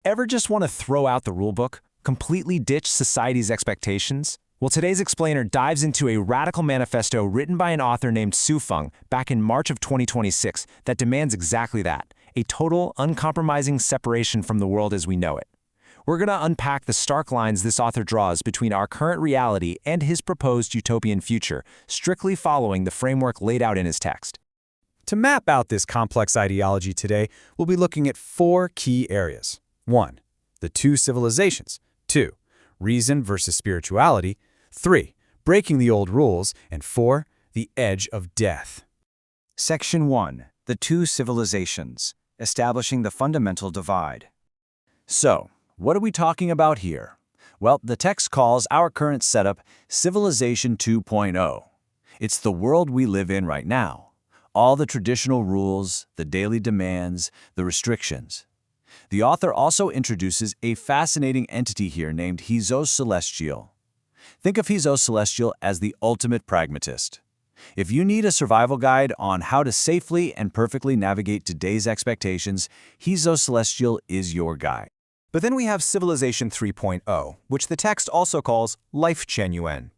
Ever just want to throw out the rulebook, completely ditch society's expectations? Well, today's explainer dives into a radical manifesto written by an author named Su Feng back in March of 2026 that demands exactly that, a total, uncompromising separation from the world as we know it. We're going to unpack the stark lines this author draws between our current reality and his proposed utopian future, strictly following the framework laid out in his text. To map out this complex ideology today, we'll be looking at 4 key areas. 1. The two civilizations. 2. Reason versus spirituality. 3. Breaking the old rules. And 4. The edge of death. Section 1. The two civilizations. Establishing the fundamental divide. So, what are we talking about here? Well, the text calls our current setup Civilization 2.0. It's the world we live in right now. All the traditional rules, the daily demands, the restrictions. The author also introduces a fascinating entity here named Hezos Celestial. Think of Hezos Celestial as the ultimate pragmatist. If you need a survival guide on how to safely and perfectly navigate today's expectations, Hezos Celestial is your guide. But then we have Civilization 3.0, which the text also calls Life Genuine.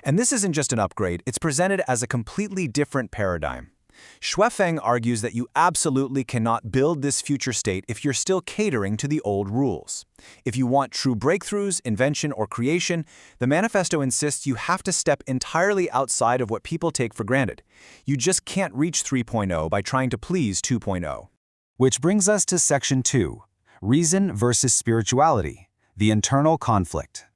And this isn't just an upgrade, it's presented as a completely different paradigm. Xue Feng argues that you absolutely cannot build this future state if you're still catering to the old rules. If you want true breakthroughs, invention, or creation, the manifesto insists you have to step entirely outside of what people take for granted. You just can't reach 3.0 by trying to please 2.0. Which brings us to Section 2. Reason versus spirituality, the internal conflict.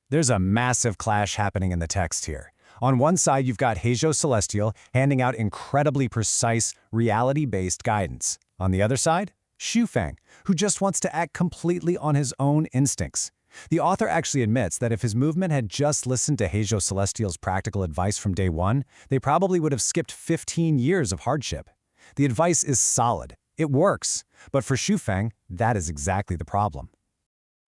There's a massive clash happening in the text here. On one side, you've got Hezos Celestial handing out incredibly precise, reality-based guidance. On the other side, Xu Feng, who just wants to act completely on his own instincts. The author actually admits that if his movement had just listened to Hezos Celestial's practical advice from day one, they probably would have skipped 15 years of hardship. The advice is solid. It works. But for Xu Feng, that is exactly the problem.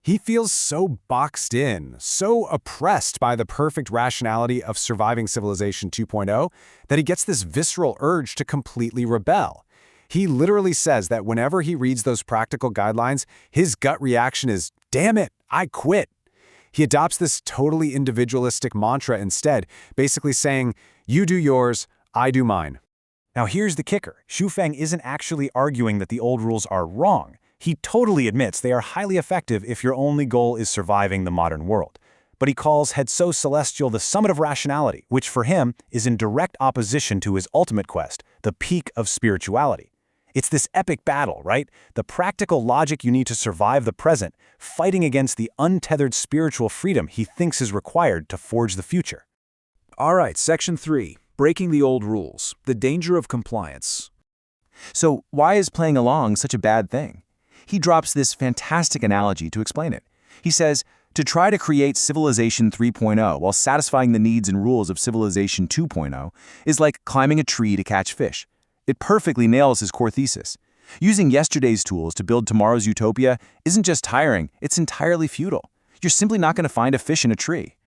He feels so boxed in, so oppressed by the perfect rationality of surviving Civilization 2.0 that he gets this visceral urge to completely rebel. He literally says that whenever he reads those practical guidelines, his gut reaction is, "Damn it, I quit." He adopts this totally individualistic mantra instead, basically saying, "You do yours, I do mine." Now here's the kicker. Xu Feng isn't actually arguing that the old rules are wrong. He totally admits they are highly effective if your only goal is surviving the modern world. But he calls Hezos Celestial the summit of rationality, which for him is in direct opposition to his ultimate quest, the peak of spirituality. It's this epic battle, right? The practical logic you need to survive the present, fighting against the untethered spiritual freedom he thinks is required to forge the future. All right, Section 3. Breaking the old rules. The danger of compliance. So why is playing along such a bad thing? He drops this fantastic analogy to explain it. He says, to try to create Civilization 3.0 while satisfying the needs and rules of Civilization 2.0 is like climbing a tree to catch fish. It perfectly nails his core thesis. Using yesterday's tools to build tomorrow's utopia isn't just tiring, it's entirely futile. You're simply not going to find a fish in a tree.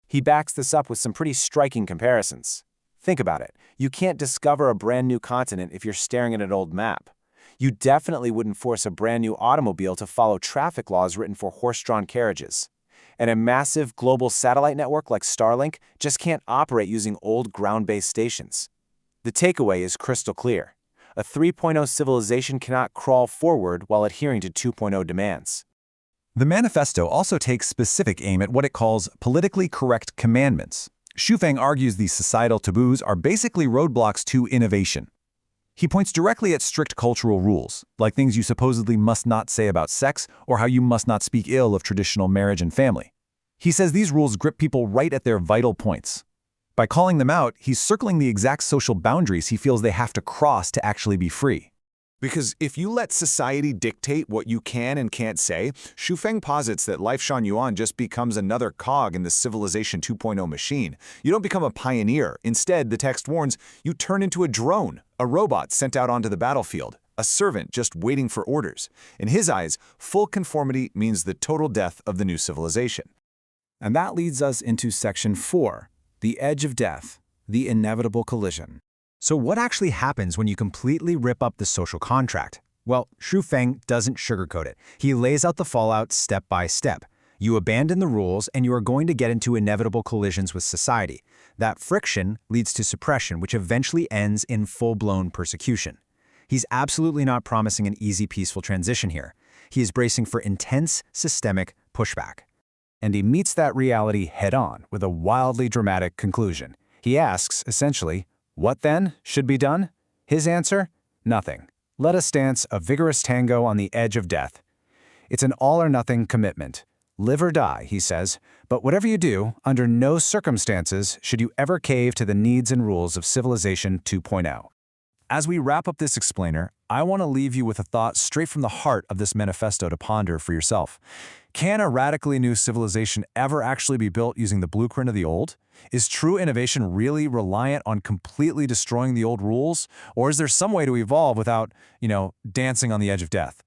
He backs this up with some pretty striking comparisons. Think about it. You can't discover a brand new continent if you're staring at an old map. You definitely wouldn't force a brand new automobile to follow traffic laws written for horse-drawn carriages. And a massive global satellite network like Starlink just can't operate using old ground-based stations. The takeaway is crystal clear. A 3.0 civilization cannot crawl forward while adhering to 2.0 demands. The manifesto also takes specific aim at what it calls politically correct commandments. Xu Feng argues these societal taboos are basically roadblocks to innovation. He points directly at strict cultural rules, like things you supposedly must not say about sex or how you must not speak ill of traditional marriage and family. He says these rules grip people right at their vital points. By calling them out, he's circling the exact social boundaries he feels they have to cross to actually be free. Because if you let society dictate what you can and can't say, Xu Feng posits that Life Shan just becomes another cog in the Civilization 2.0 machine. You don't become a pioneer. Instead, the text warns, you turn into a drone, a robot sent out onto the battlefield, a servant just waiting for orders. In his eyes, full conformity means the total death of the new civilization. And that leads us into Section 4, the edge of death, the inevitable collision. So what actually happens when you completely rip up the social contract? Well, Shufeng doesn't sugarcoat it. He lays out the fallout step by step. You abandon the rules and you are going to get into inevitable collisions with society. That friction leads to suppression, which eventually ends in full-blown persecution. He's absolutely not promising an easy, peaceful transition here. He is bracing for intense, systemic pushback. And he meets that reality head-on with a wildly dramatic conclusion. He asks, essentially, what then should be done? His answer? Nothing. Let us dance a vigorous tango on the edge of death. It's an all-or-nothing commitment. Live or die, he says, but whatever you do, under no circumstances should you ever cave to the needs and rules of Civilization 2.0. As we wrap up this explainer, I want to leave you with a thought straight from the heart of this manifesto to ponder for yourself. Can a radically new civilization ever actually be built using the blueprint of the old? Is true innovation really reliant on completely destroying the old rules? Or is there some way to evolve without, dancing on the edge of death?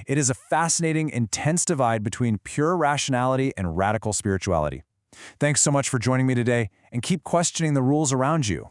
It is a fascinating, intense divide between pure rationality and radical spirituality. Thanks so much for joining me today, and keep questioning the rules around you.